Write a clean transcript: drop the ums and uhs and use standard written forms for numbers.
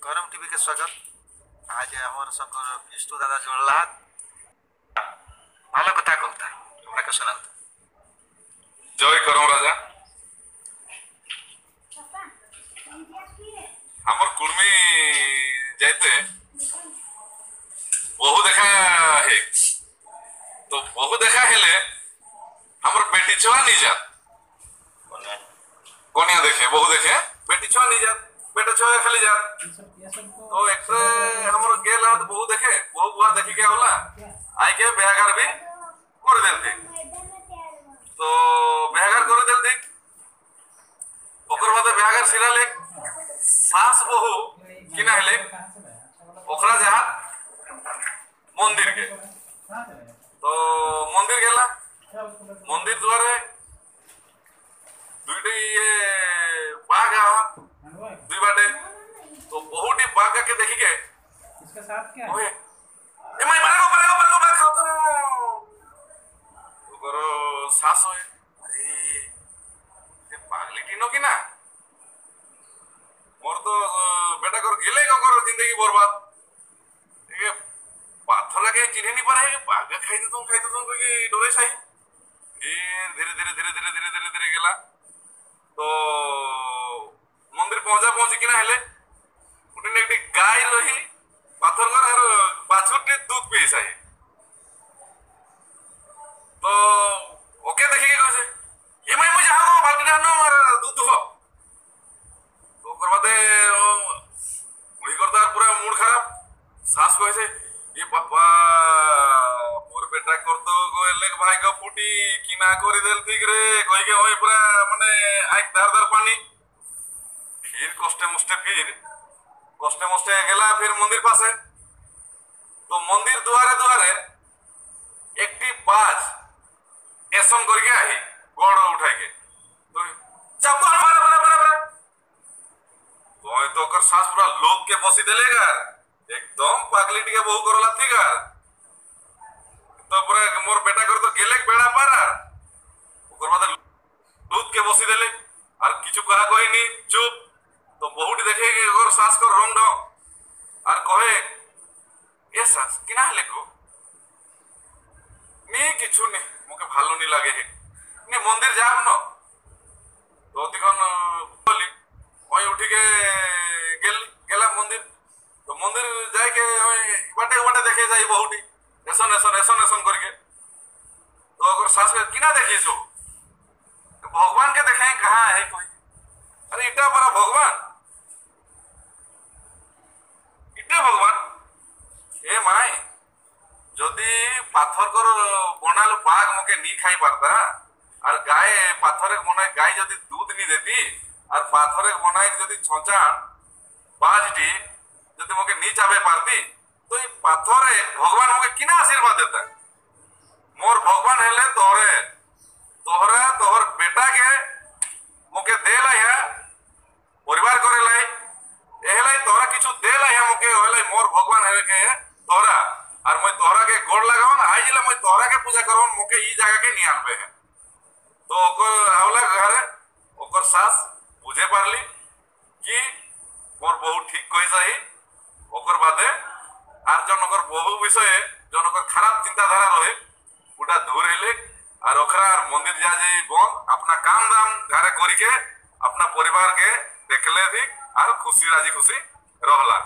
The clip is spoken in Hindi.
गरम टीवी के स्वागत। आज हमारे संग विष्णु दादा जोड़ला भाला कथा कहता हमरा के सुनाओ। जय करम राजा हमर कुर्मी जाते बहु देखा है तो बहु देखा हेले हमर बेटी छुआ नहीं जा कोनिया देखे बहु देखे बेटी छुआ नहीं जा बेटा छुआ खाली जा तो एक्सरे हमर गेला तो बहु देखे बहु बुआ देखी के होला आई के बेहागर भी कर देलते तो बेहागर कर देलते ओकर बाद बेहागर सिरा ले सास बहु किना हेले ओकरा जहा मंदिर के तो मंदिर गेला मंदिर द्वारे दुईटे ये बागा दुई बाटे तो बहुटी बागा के देखी के इसका साथ क्या ओए ए माय मारा खाओ तो करो सास होए अरे ये पागली टिनो की ना मोर तो बेटा कर गेले कर जिंदगी बर्बाद ये पाथर लगे चिन्ह नहीं पारे बागा खाई दे तुम कोई डरे साई धीरे धीरे धीरे धीरे धीरे धीरे धीरे गेला तो मंदिर पहुंची किना हेले उठने एक गाय रही पाथर कर और बाछुटे दूध पी साई तो ओके देखी के कहे ये मैं मुझे आओ बाल्टी डालनो और दूध दुहो तो ओकर बादे मुड़ी करता पूरा मूड खराब सास कहे ये पापा मोर बेटा कर तो गोले भाई को फुटी किना करी देल ठीक रे कहि के होय पूरा माने आइक धार धार पानी फिर कष्टे मष्टे गेला फिर मंदिर पासे तो मंदिर दुआरे दुआरे एकटी बाज ऐसन करके आई गोड़ उठाई के तो चप्पल मारा तो कर सास पूरा लोग के बसी देलेगा एकदम पागली टिके बहु करला ठीक है तो पूरा मोर बेटा कर तो गेले बेड़ा पारा ओकर बाद दूध के बसी देले और किछु कहा कोई नहीं चुप तो बहुटी देखे कि और सास को रंग ढंग और कहे ये सास किना हेले को नहीं किछु नहीं मुके भालो नहीं लागे है नहीं मंदिर जाब न तो दिखन बोली ओई उठी के गेला मंदिर तो मंदिर जाए के बाटे देखे जाई बहुटी ऐसन करके तो अगर सास के किना देखी सो भगवान के देखे कहाँ है कोई अरे इटा बड़ा भगवान इटे भगवान ए माय जदि पाथर कर बनाल बाघ मके नहीं खाई पारता और गाय पाथर बनाए गाय जदि दूध नहीं देती और पाथर बनाए जदि छंचा बाजटी जदि मके नहीं चाबे पारती तो ये पाथर भगवान मके किना आशीर्वाद देता मोर भगवान हेले तोहरा तोहर बेटा के मके देला या परिवार करे लाई एहलाई तोहरा किछु देला या मके होले मोर भगवान हेले के तोहरा और मैं तोहरा के गोड़ लगावन आइला मैं तोहरा के पूजा करवन मके ई जगह के नहीं आनबे है तो ओकर आवला घरे ओकर सास बुझे पारली कि मोर बहु ठीक कहि सही ओकर बादे आर जन ओकर बहु विषय जन ओकर खराब चिंताधारा रहे उटा दूर हेले और ओकरा मंदिर जा जाई बन अपना काम दाम घरे करी के अपना परिवार के देखले थी और खुशी राजी खुशी रहला।